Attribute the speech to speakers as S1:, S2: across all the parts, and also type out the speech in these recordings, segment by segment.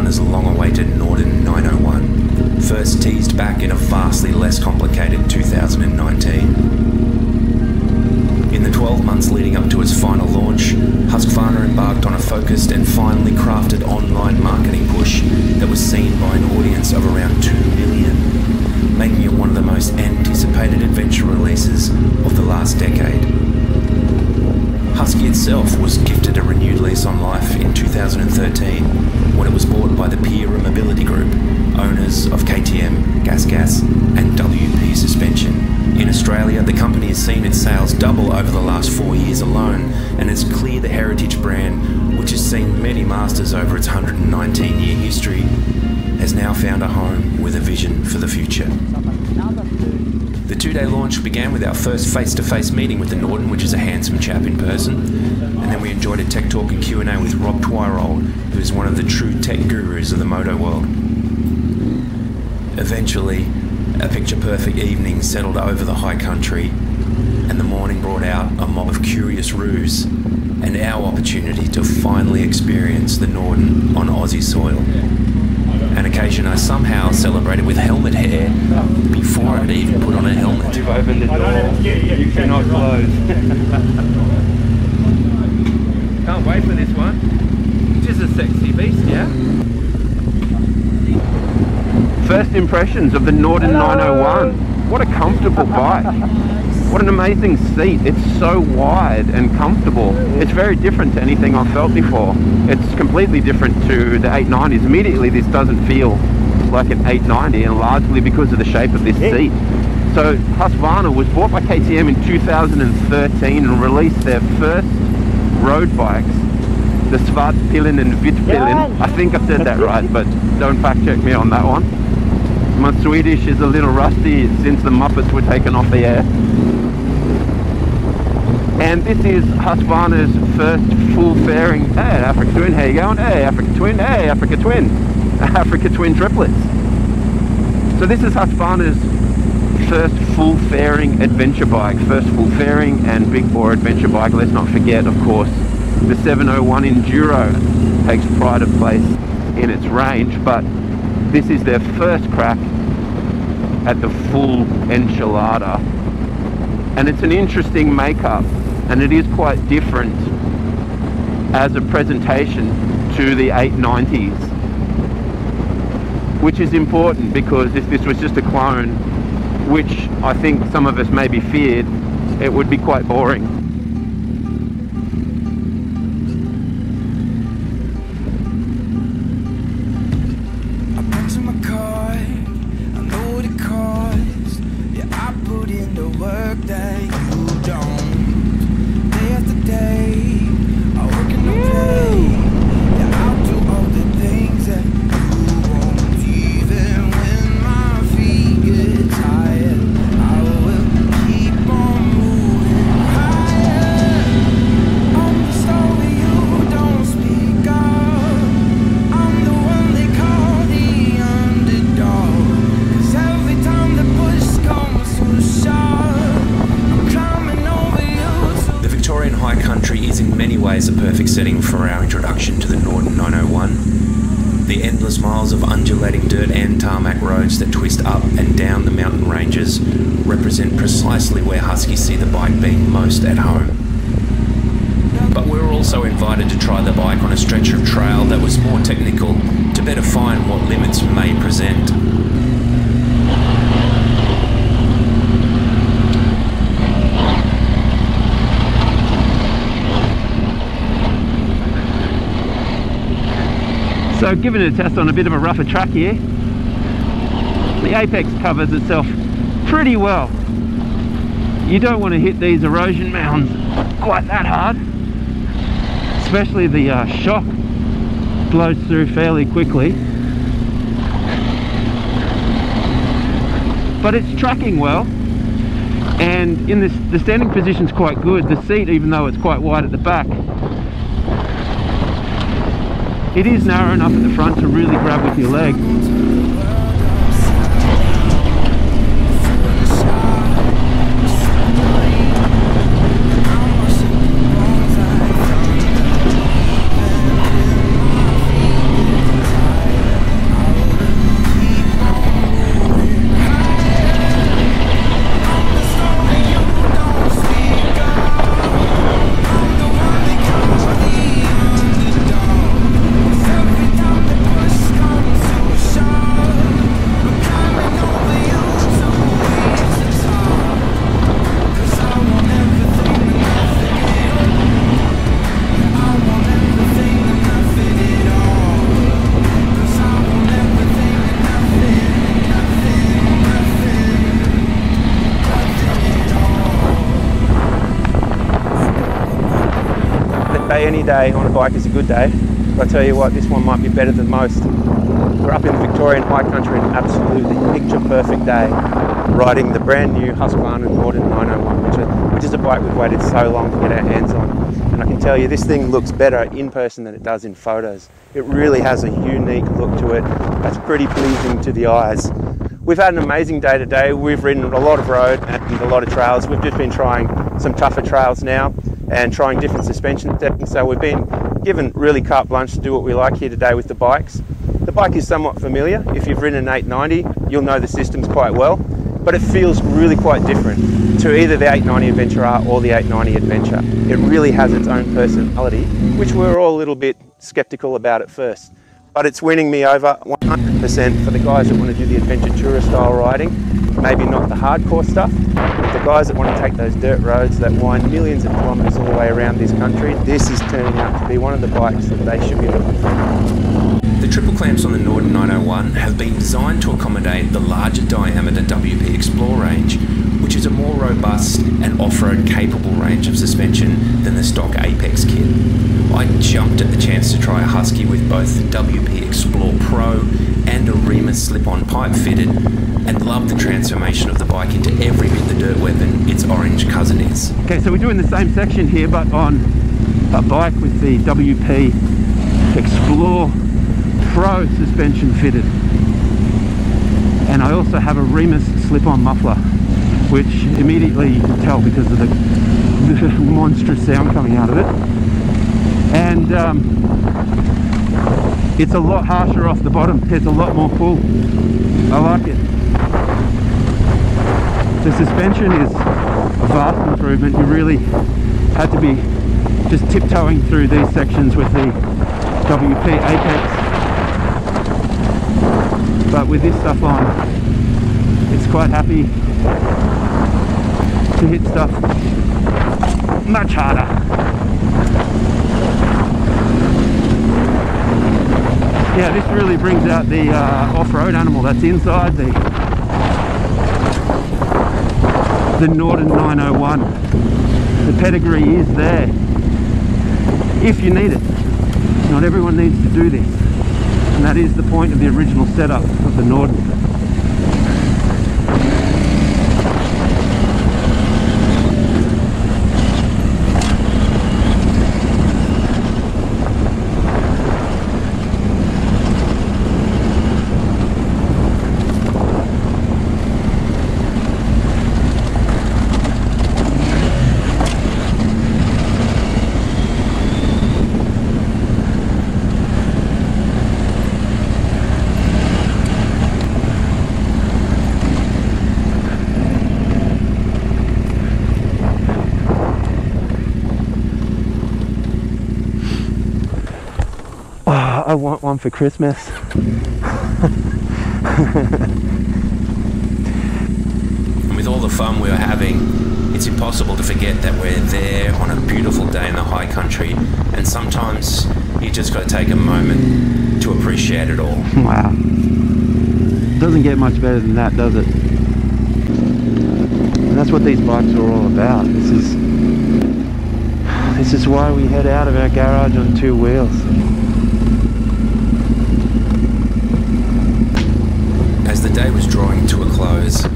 S1: Husqvarna's long-awaited Norden 901, first teased back in a vastly less complicated 2019. In the 12 months leading up to its final launch, Husqvarna embarked on a focused and finely crafted online marketing push that was seen by an audience of around 2 million, making it one of the most anticipated adventure releases of the last decade. Husky itself was gifted a renewed lease on life in 2013 when it was bought by the Piera Mobility Group, owners of KTM, GasGas and WP Suspension. In Australia, the company has seen its sales double over the last 4 years alone, and it's clear the heritage brand, which has seen many masters over its 119-year history, has now found a home with a vision for the future. The two-day launch began with our first face-to-face meeting with the Norden, which is a handsome chap in person, and then we enjoyed a tech talk and Q&A with Rob Twyrold, who is one of the true tech gurus of the moto world. Eventually, a picture-perfect evening settled over the high country, and the morning brought out a mob of curious roos and our opportunity to finally experience the Norden on Aussie soil. An occasion I somehow celebrated with helmet hair before I'd even put on a helmet.
S2: You've opened the door, you cannot close. Can't wait for this one. Just a sexy beast, yeah? First impressions of the Norden 901. What a comfortable bike. What an amazing seat. It's so wide and comfortable. It's very different to anything I've felt before. It's completely different to the 890s. Immediately this doesn't feel like an 890, and largely because of the shape of this seat. So Husqvarna was bought by KTM in 2013 and released their first road bikes, the Svartpillen and Vitpillen. I think I said that right, but don't fact check me on that one. My Swedish is a little rusty since the Muppets were taken off the air. And this is Husqvarna's first full fairing. Hey, Africa Twin, how you going? Hey, Africa Twin, hey, Africa Twin. Africa Twin triplets. So this is Husqvarna's first full fairing adventure bike. First full fairing and big bore adventure bike. Let's not forget, of course, the 701 Enduro takes pride of place in its range, but this is their first crack at the full enchilada. And it's an interesting makeup, and it is quite different as a presentation to the 890s, which is important because if this was just a clone, which I think some of us maybe feared, it would be quite boring.
S3: I picture my car, I know what it costs. Yeah, I put in the work that you don't. Day after day, I work in the play. Yeah, I'll do all the things that you won't. Even when my feet get tired, I will keep on moving higher. I'm the story you don't speak of. I'm the one they call the underdog. 'Cause every time the push comes to shove, I'm climbing over you.
S1: The Victorian high country is in many ways a perfect setting for our introduction to the Norden 901. The endless miles of undulating dirt and tarmac roads that twist up and down the mountain ranges represent precisely where Huskies see the bike being most at home. But we were also invited to try the bike on a stretch of trail that was more technical to better find what limits may present.
S2: So giving it a test on a bit of a rougher track here. The apex covers itself pretty well. You don't want to hit these erosion mounds quite that hard. Especially the shock blows through fairly quickly. But it's tracking well. And in the standing position's quite good. The seat, even though it's quite wide at the back, it is narrow enough at the front to really grab with your leg. day, any day on a bike is a good day. But I tell you what, this one might be better than most. We're up in the Victorian high country, an absolutely picture perfect day, riding the brand new Husqvarna Norden 901, which is a bike we've waited so long to get our hands on. And I can tell you, this thing looks better in person than it does in photos. It really has a unique look to it that's pretty pleasing to the eyes. We've had an amazing day today. We've ridden a lot of road and a lot of trails. We've just been trying some tougher trails now and trying different suspension settings. So we've been given really carte blanche to do what we like here today with the bikes. The bike is somewhat familiar. If you've ridden an 890, you'll know the systems quite well, but it feels really quite different to either the 890 Adventure R or the 890 Adventure. It really has its own personality, which we're all a little bit skeptical about at first. But it's winning me over 100% for the guys that want to do the adventure tourer style riding. Maybe not the hardcore stuff, but the guys that want to take those dirt roads that wind millions of kilometres all the way around this country. This is turning out to be one of the bikes that they should be looking for.
S1: The triple clamps on the Norden 901 have been designed to accommodate the larger diameter WP Explore range, which is a more robust and off-road capable range of suspension than the stock Apex kit. I jumped at the chance to try a Husky with both the WP Explore Pro and a Remus slip-on pipe fitted, and loved the transformation of the bike into every bit the dirt weapon its orange cousin is.
S2: Okay, so we're doing the same section here, but on a bike with the WP Explore Pro suspension fitted. And I also have a Remus slip-on muffler, which immediately you can tell because of the monstrous sound coming out of it. And it's a lot harsher off the bottom. It's a lot more pull. I like it. The suspension is a vast improvement. You really had to be just tiptoeing through these sections with the WP Apex. But with this stuff on, it's quite happy to hit stuff much harder. Yeah, this really brings out the off-road animal that's inside the Norden 901. The pedigree is there if you need it. Not everyone needs to do this, and that is the point of the original setup of the Norden. I want one for Christmas.
S1: And with all the fun we were having, it's impossible to forget that we're there on a beautiful day in the high country, and sometimes you just got to take a moment to appreciate it all.
S2: Wow. Doesn't get much better than that, does it? And that's what these bikes are all about. This is why we head out of our garage on two wheels.
S1: As the day was drawing to a close,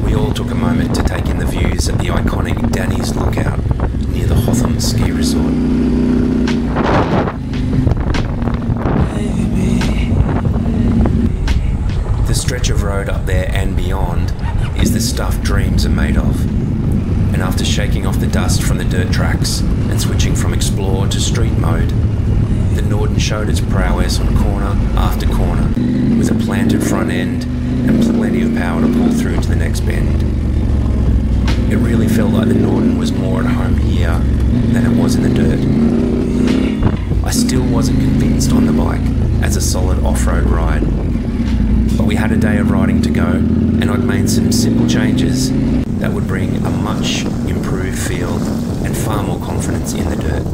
S1: we all took a moment to take in the views at the iconic Danny's Lookout near the Hotham ski resort. The stretch of road up there and beyond is the stuff dreams are made of. And after shaking off the dust from the dirt tracks and switching from Explore to Street mode, the Norden showed its prowess on corner after corner, with a planted front end and plenty of power to pull through to the next bend. It really felt like the Norden was more at home here than it was in the dirt. I still wasn't convinced on the bike as a solid off-road ride, but we had a day of riding to go, and I'd made some simple changes that would bring a much improved feel and far more confidence in the dirt.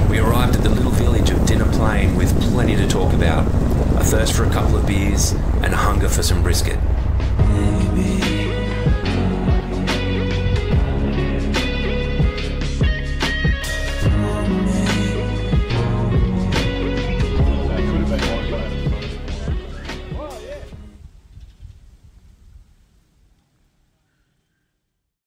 S1: We arrived at the little village of Dinner Plain with plenty to talk about, a thirst for a couple of beers and a hunger for some brisket.